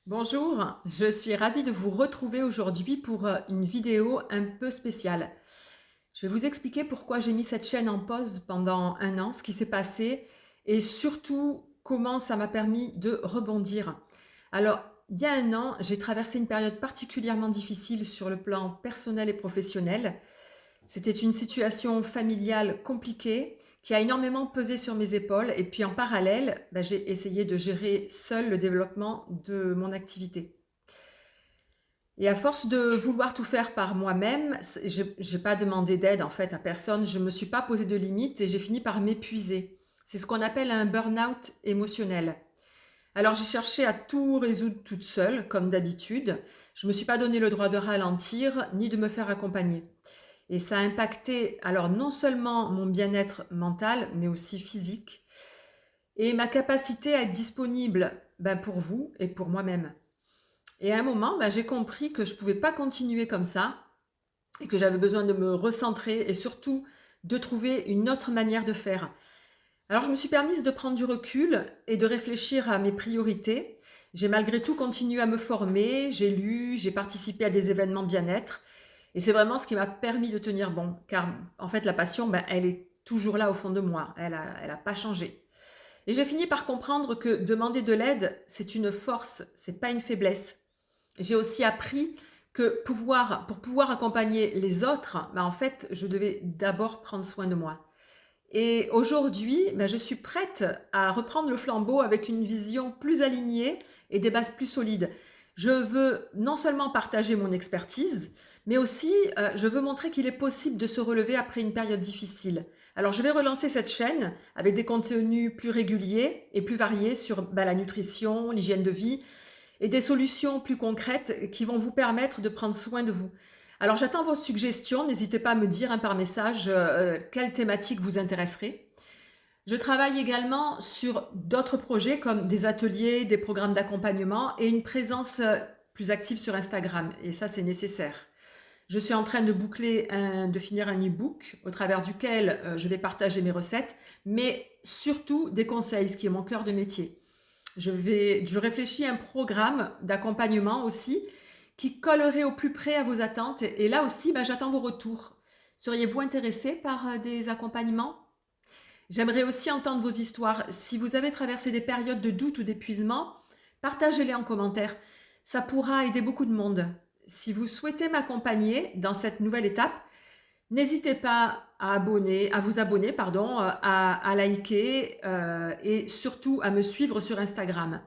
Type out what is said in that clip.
Bonjour, je suis ravie de vous retrouver aujourd'hui pour une vidéo un peu spéciale. Je vais vous expliquer pourquoi j'ai mis cette chaîne en pause pendant un an, ce qui s'est passé et surtout comment ça m'a permis de rebondir. Alors, il y a un an, j'ai traversé une période particulièrement difficile sur le plan personnel et professionnel. C'était une situation familiale compliquée qui a énormément pesé sur mes épaules et puis en parallèle, j'ai essayé de gérer seule le développement de mon activité. Et à force de vouloir tout faire par moi-même, je n'ai pas demandé d'aide en fait à personne, je ne me suis pas posé de limites et j'ai fini par m'épuiser. C'est ce qu'on appelle un burn-out émotionnel. Alors j'ai cherché à tout résoudre toute seule, comme d'habitude. Je ne me suis pas donné le droit de ralentir ni de me faire accompagner. Et ça a impacté alors non seulement mon bien-être mental, mais aussi physique, et ma capacité à être disponible pour vous et pour moi-même. Et à un moment, j'ai compris que je ne pouvais pas continuer comme ça et que j'avais besoin de me recentrer et surtout de trouver une autre manière de faire. Alors je me suis permise de prendre du recul et de réfléchir à mes priorités. J'ai malgré tout continué à me former, j'ai lu, j'ai participé à des événements bien-être et c'est vraiment ce qui m'a permis de tenir bon, car en fait la passion, elle est toujours là au fond de moi, elle a pas changé. Et j'ai fini par comprendre que demander de l'aide, c'est une force, c'est pas une faiblesse. J'ai aussi appris que pour pouvoir accompagner les autres, en fait, je devais d'abord prendre soin de moi. Et aujourd'hui, je suis prête à reprendre le flambeau avec une vision plus alignée et des bases plus solides. Je veux non seulement partager mon expertise, mais aussi je veux montrer qu'il est possible de se relever après une période difficile. Alors je vais relancer cette chaîne avec des contenus plus réguliers et plus variés sur la nutrition, l'hygiène de vie, et des solutions plus concrètes qui vont vous permettre de prendre soin de vous. Alors j'attends vos suggestions, n'hésitez pas à me dire par message quelle thématique vous intéresserait. Je travaille également sur d'autres projets comme des ateliers, des programmes d'accompagnement et une présence plus active sur Instagram. Et ça, c'est nécessaire. Je suis en train de de finir un e-book au travers duquel je vais partager mes recettes, mais surtout des conseils, ce qui est mon cœur de métier. Je réfléchis à un programme d'accompagnement aussi qui collerait au plus près à vos attentes. Et là aussi, j'attends vos retours. Seriez-vous intéressé par des accompagnements? J'aimerais aussi entendre vos histoires. Si vous avez traversé des périodes de doute ou d'épuisement, partagez-les en commentaire. Ça pourra aider beaucoup de monde. Si vous souhaitez m'accompagner dans cette nouvelle étape, n'hésitez pas à vous abonner, pardon, à liker et surtout à me suivre sur Instagram.